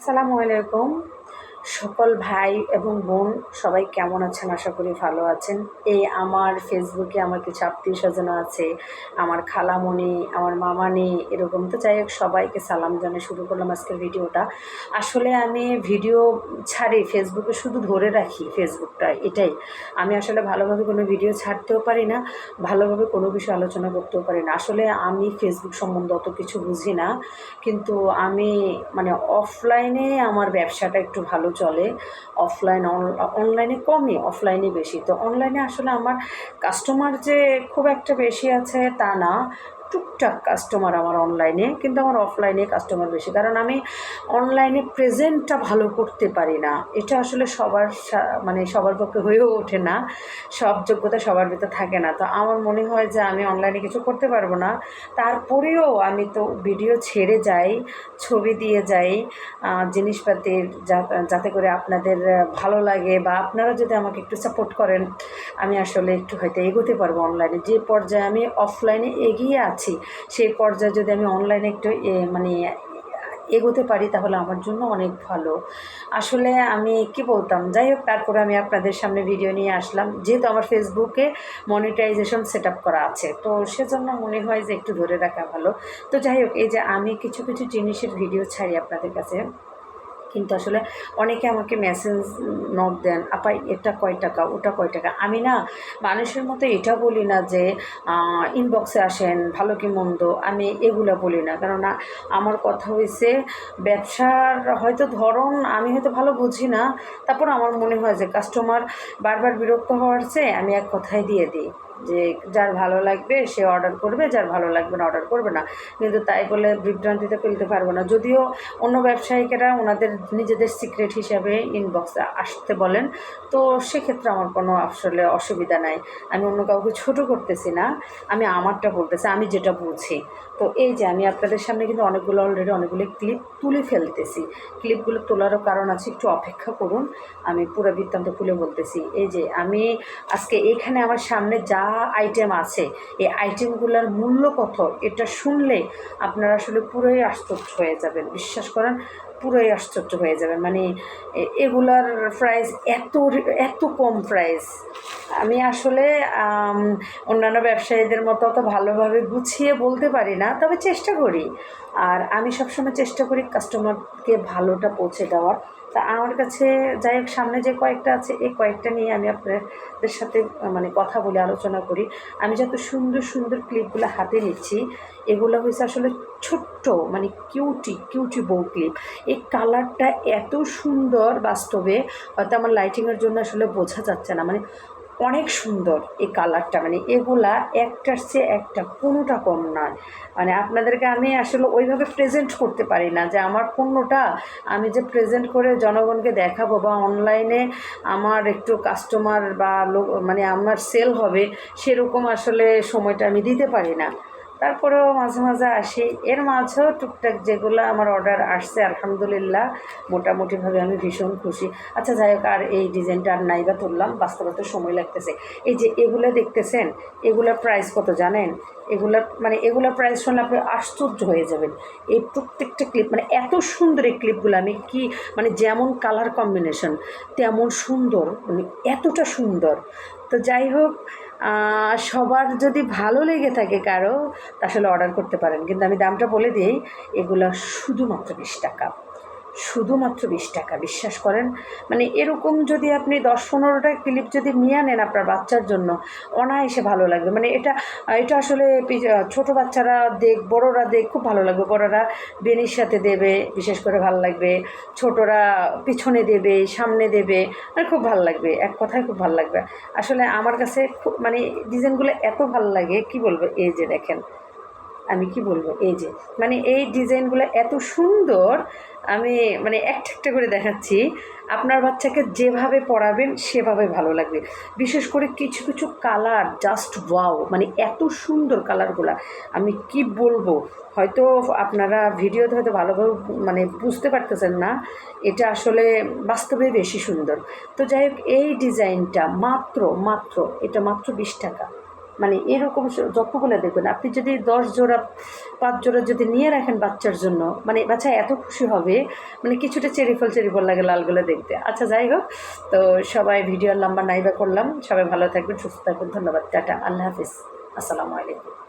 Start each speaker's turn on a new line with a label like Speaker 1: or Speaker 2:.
Speaker 1: আসসালামু আলাইকুম। সকল ভাই এবং বোন সবাই কেমন আছেন? আশা করি ভালো আছেন। এই আমার ফেসবুকে আমার কিছু আত্মীয়স্বজন আছে, আমার খালামণি, আমার মামানি, এরকম তো যাই হোক সবাইকে সালাম জানিয়ে শুরু করলাম আজকের ভিডিওটা। আসলে আমি ভিডিও ছাড়ি ফেসবুকে, শুধু ধরে রাখি ফেসবুকটা, এটাই। আমি আসলে ভালোভাবে কোনো ভিডিও ছাড়তেও পারি না, ভালোভাবে কোনো বিষয়ে আলোচনা করতেও পারি না। আসলে আমি ফেসবুক সম্বন্ধে অত কিছু বুঝি না, কিন্তু আমি মানে অফলাইনে আমার ব্যবসাটা একটু ভালো চলে। অনলাইনে কমই, অফলাইনে বেশি। তো অনলাইনে আসলে আমার কাস্টমার যে খুব একটা বেশি আছে তা না, টুকটাক কাস্টমার আমার অনলাইনে, কিন্তু আমার অফলাইনে কাস্টমার বেশি। কারণ আমি অনলাইনে প্রেজেন্টটা ভালো করতে পারি না। এটা আসলে মানে সবার পক্ষে হয়েও ওঠে না, সব যোগ্যতা সবার ভিতর থাকে না। তো আমার মনে হয় যে আমি অনলাইনে কিছু করতে পারবো না। তারপরেও আমি তো ভিডিও ছেড়ে যাই, ছবি দিয়ে যাই জিনিসপাতির, যাতে করে আপনাদের ভালো লাগে, বা আপনারা যদি আমাকে একটু সাপোর্ট করেন, আমি আসলে একটু হয়তো এগোতে পারবো অনলাইনে। যে পর্যায়ে আমি অফলাইনে এগিয়ে আছি, সেই পর্যায়ে যদি আমি অনলাইনে একটু মানে এগোতে পারি, তাহলে আমার জন্য অনেক ভালো। আসলে আমি কি বলতাম, যাই হোক, তারপরে আমি আপনাদের সামনে ভিডিও নিয়ে আসলাম, যেহেতু আমার ফেসবুকে মনিটাইজেশন সেট আপ করা আছে, তো সেজন্য মনে হয় যে একটু ধরে রাখা ভালো। তো যাই হোক, এই যে আমি কিছু কিছু জিনিসের ভিডিও ছাড়ি আপনাদের কাছে, কিন্তু আসলে অনেকে আমাকে মেসেজ নক দেন, আপা এটা কয় টাকা, ওটা কয় টাকা। আমি না মানুষের মতো এটা বলি না যে ইনবক্সে আসেন ভালো কি মন্দ, আমি এগুলো বলি না। কেননা আমার কথা হয়েছে, ব্যবসার হয়তো ধরন আমি হয়তো ভালো বুঝি না, তারপর আমার মনে হয় যে কাস্টমার বারবার বিরক্ত হওয়ার চেয়ে আমি এক কথায় দিয়ে দিই যে যার ভালো লাগবে সে অর্ডার করবে, যার ভালো লাগবে না অর্ডার করবে না। কিন্তু তাই বলে বিভ্রান্তিতে ফেলতে পারবো না। যদিও অন্য ব্যবসায়িকেরা ওনাদের নিজেদের সিক্রেট হিসাবে ইনবক্সে আসতে বলেন, তো সেক্ষেত্রে আমার কোনো আসলে অসুবিধা নাই। আমি অন্য কাউকে ছোটো করতেছি না, আমি আমারটা বলতেছি, আমি যেটা বুঝি। তো এই যে আমি আপনাদের সামনে কিন্তু অলরেডি অনেকগুলো ক্লিপ তুলে ফেলতেছি। ক্লিপগুলো তোলারও কারণ আছে, একটু অপেক্ষা করুন, আমি পুরো বৃত্তান্ত খুলে বলতেছি। এই যে আমি আজকে এখানে আমার সামনে যা আইটেম আছে, এই আইটেমগুলোর মূল্য কত, এটা শুনলে আপনারা আসলে পুরোই আশ্চর্য হয়ে যাবেন। বিশ্বাস করেন, পুরোই আশ্চর্য হয়ে যাবেন। মানে এগুলার প্রাইস এত এত কম প্রাইস। আমি আসলে অন্যান্য ব্যবসায়ীদের মতো অত ভালোভাবে গুছিয়ে বলতে পারি না, তবে চেষ্টা করি। আর আমি সবসময় চেষ্টা করি কাস্টমারকে ভালোটা পৌঁছে দেওয়ার। তা আমার কাছে যাই হোক, সামনে যে কয়েকটা আছে, এই কয়েকটা নিয়ে আমি আপনাদের সাথে মানে কথা বলে আলোচনা করি। আমি যত সুন্দর সুন্দর ক্লিপগুলো হাতে নিচ্ছি, এগুলো হয়েছে আসলে ছোট্ট, মানে কিউটি কিউটি বউ ক্লিপ। এই কালারটা এত সুন্দর, বাস্তবে হয়তো আমার লাইটিংয়ের জন্য আসলে বোঝা যাচ্ছে না, মানে অনেক সুন্দর এই কালারটা। মানে এগুলা একটার চেয়ে একটা কোনোটা কম নয়। মানে আপনাদেরকে আমি আসলে ওইভাবে প্রেজেন্ট করতে পারি না যে আমার পণ্যটা আমি যে প্রেজেন্ট করে জনগণকে দেখাবো, বা অনলাইনে আমার একটু কাস্টমার বা লোক মানে আমার সেল হবে, সেরকম আসলে সময়টা আমি দিতে পারি না। তারপরেও মাঝে মাঝে আসি, এর মাঝেও টুকটাক যেগুলো আমার অর্ডার আসছে আলহামদুলিল্লাহ, মোটামুটিভাবে আমি ভীষণ খুশি। আচ্ছা যাই হোক, আর এই ডিজাইনটা আর নাইবা তুললাম, বাস্তবতা সময় লাগতেছে। এই যে এগুলো দেখতেছেন, এগুলোর প্রাইস কত জানেন? এগুলোর প্রাইস শুনলে আপনি আশ্চর্য হয়ে যাবেন। এই প্রত্যেকটা ক্লিপ মানে এত সুন্দর, এই ক্লিপগুলো আমি কি মানে যেমন কালার কম্বিনেশন তেমন সুন্দর, মানে এতটা সুন্দর। তো যাই হোক, সবার যদি ভালো লেগে থাকে কারো, আসলে অর্ডার করতে পারেন। কিন্তু আমি দামটা বলে দিই, এগুলো শুধুমাত্র 20 টাকা, শুধুমাত্র 20 টাকা। বিশ্বাস করেন, মানে এরকম যদি আপনি 10-15টা ক্লিপ যদি নিয়ে আনেন আপনার বাচ্চার জন্য, অনায়াসে ভালো লাগবে। মানে এটা এটা আসলে ছোটো বাচ্চারা দেখ, বড়োরা দেখ, খুব ভালো লাগবে। বড়োরা বেনির সাথে দেবে, বিশেষ করে ভালো লাগবে। ছোটরা পিছনে দেবে, সামনে দেবে, মানে খুব ভালো লাগবে। এক কথায় খুব ভালো লাগবে। আসলে আমার কাছে খুব মানে ডিজাইনগুলো এত ভালো লাগে, কি বলবো। এই যে দেখেন, আমি কি বলবো, এই যে মানে এই ডিজাইনগুলো এত সুন্দর, আমি মানে একটা একটা করে দেখাচ্ছি। আপনার বাচ্চাকে যেভাবে পড়াবেন সেভাবে ভালো লাগবে। বিশেষ করে কিছু কিছু কালার জাস্ট ওয়াও, মানে এত সুন্দর কালারগুলো, আমি কি বলবো। হয়তো আপনারা ভিডিওতে হয়তো ভালোভাবে মানে বুঝতে পারতেছেন না, এটা আসলে বাস্তবে বেশি সুন্দর। তো যাই হোক, এই ডিজাইনটা মাত্র মাত্র এটা মাত্র 20 টাকা। মানে এরকম যতগুলো দেখবেন, আপনি যদি 10 জোড়া 5 জোড়া যদি নিয়ে রাখেন বাচ্চার জন্য, মানে বাচ্চা এত খুশি হবে, মানে কিছুটা চেরি ফল লাগে লালগুলো দেখতে। আচ্ছা যাই হোক, তো সবাই ভিডিওর লম্বা নাইবা করলাম, সবাই ভালো থাকবেন, সুস্থ থাকবেন, ধন্যবাদ, টাটা, আল্লাহ হাফিজ, আসসালামু আলাইকুম।